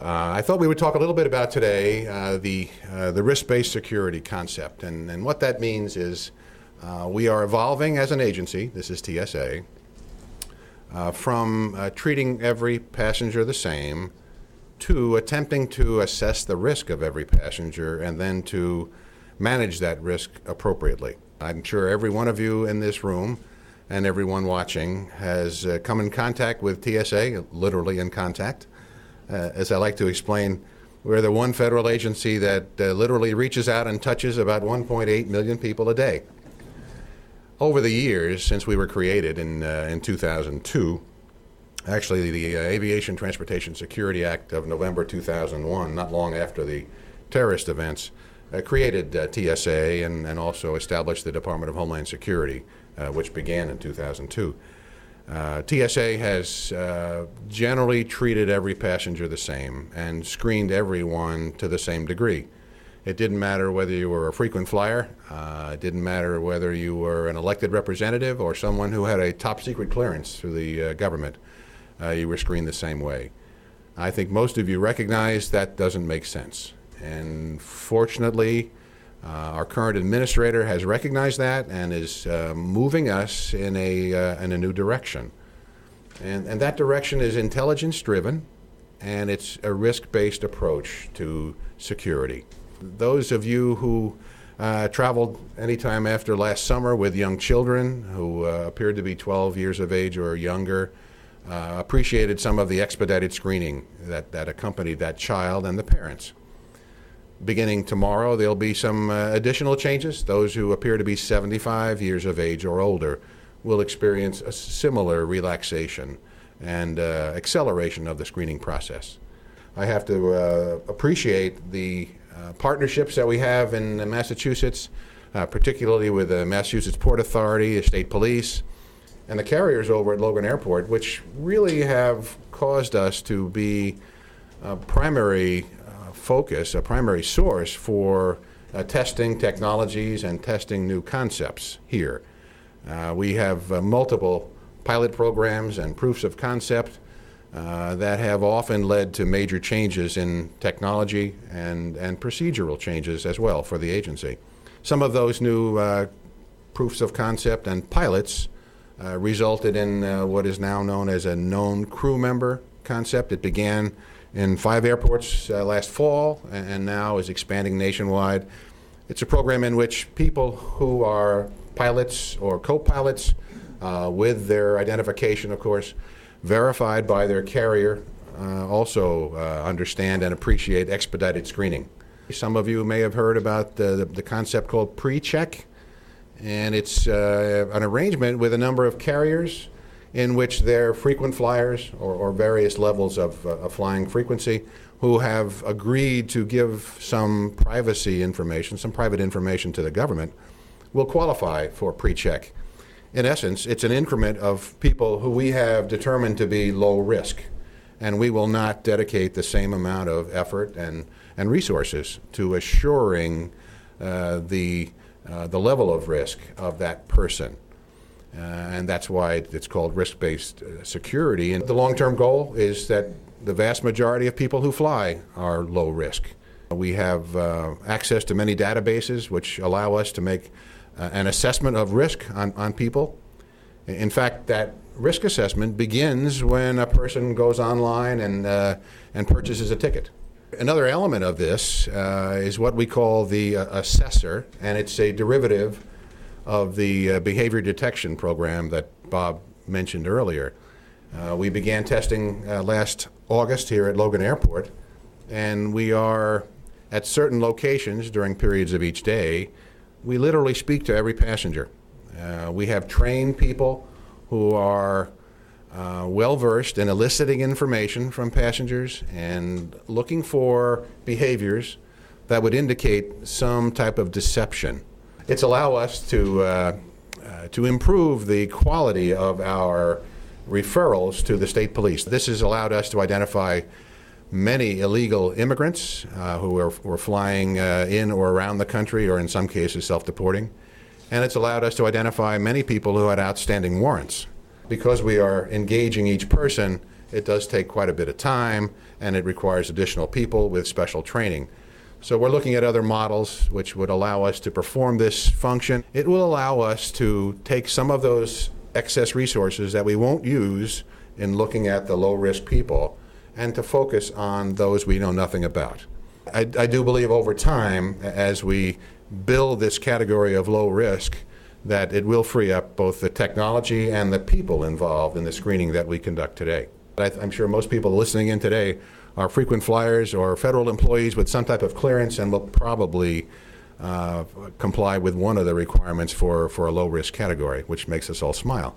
I thought we would talk a little bit about today the risk-based security concept. And what that means is we are evolving as an agency, this is TSA, from treating every passenger the same to attempting to assess the risk of every passenger and then to manage that risk appropriately. I'm sure every one of you in this room and everyone watching has come in contact with TSA, literally in contact. As I like to explain, we're the one federal agency that literally reaches out and touches about 1.8 million people a day. Over the years, since we were created in 2002, actually the Aviation Transportation Security Act of November 2001, not long after the terrorist events, created TSA and also established the Department of Homeland Security, which began in 2002. TSA has generally treated every passenger the same and screened everyone to the same degree. It didn't matter whether you were a frequent flyer, it didn't matter whether you were an elected representative or someone who had a top secret clearance through the government, you were screened the same way. I think most of you recognize that doesn't make sense. And fortunately, our current administrator has recognized that and is moving us in a new direction. And that direction is intelligence-driven, and it's a risk-based approach to security. Those of you who traveled anytime after last summer with young children who appeared to be 12 years of age or younger appreciated some of the expedited screening that accompanied that child and the parents. Beginning tomorrow, there'll be some additional changes. Those who appear to be 75 years of age or older will experience a similar relaxation and acceleration of the screening process. I have to appreciate the partnerships that we have in Massachusetts, particularly with the Massachusetts Port Authority, the state police, and the carriers over at Logan Airport, which really have caused us to be a primary focus, a primary source for testing technologies and testing new concepts here. We have multiple pilot programs and proofs of concept that have often led to major changes in technology and procedural changes as well for the agency. Some of those new proofs of concept and pilots resulted in what is now known as a known crew member concept. It began in 5 airports last fall and now is expanding nationwide. It's a program in which people who are pilots or co-pilots with their identification, of course, verified by their carrier, also understand and appreciate expedited screening. Some of you may have heard about the concept called pre-check, and it's an arrangement with a number of carriers in which they're frequent flyers or various levels of flying frequency who have agreed to give some privacy information, some private information to the government, will qualify for pre-check. In essence, it's an increment of people who we have determined to be low risk, and we will not dedicate the same amount of effort and resources to assuring the level of risk of that person. And that's why it's called risk-based security. And the long-term goal is that the vast majority of people who fly are low risk. We have access to many databases which allow us to make an assessment of risk on people. In fact, that risk assessment begins when a person goes online and purchases a ticket. Another element of this is what we call the Assessor, and it's a derivative of the behavior detection program that Bob mentioned earlier. We began testing last August here at Logan Airport, and we are at certain locations during periods of each day. We literally speak to every passenger. We have trained people who are well-versed in eliciting information from passengers and looking for behaviors that would indicate some type of deception. It's allowed us to improve the quality of our referrals to the state police. This has allowed us to identify many illegal immigrants who were flying in or around the country, or in some cases self-deporting. And it's allowed us to identify many people who had outstanding warrants. Because we are engaging each person it does take quite a bit of time, and it requires additional people with special training. So we're looking at other models which would allow us to perform this function. It will allow us to take some of those excess resources that we won't use in looking at the low-risk people and to focus on those we know nothing about. I do believe over time, as we build this category of low risk, that it will free up both the technology and the people involved in the screening that we conduct today. I'm sure most people listening in today are frequent flyers or federal employees with some type of clearance and will probably comply with one of the requirements for a low-risk category, which makes us all smile.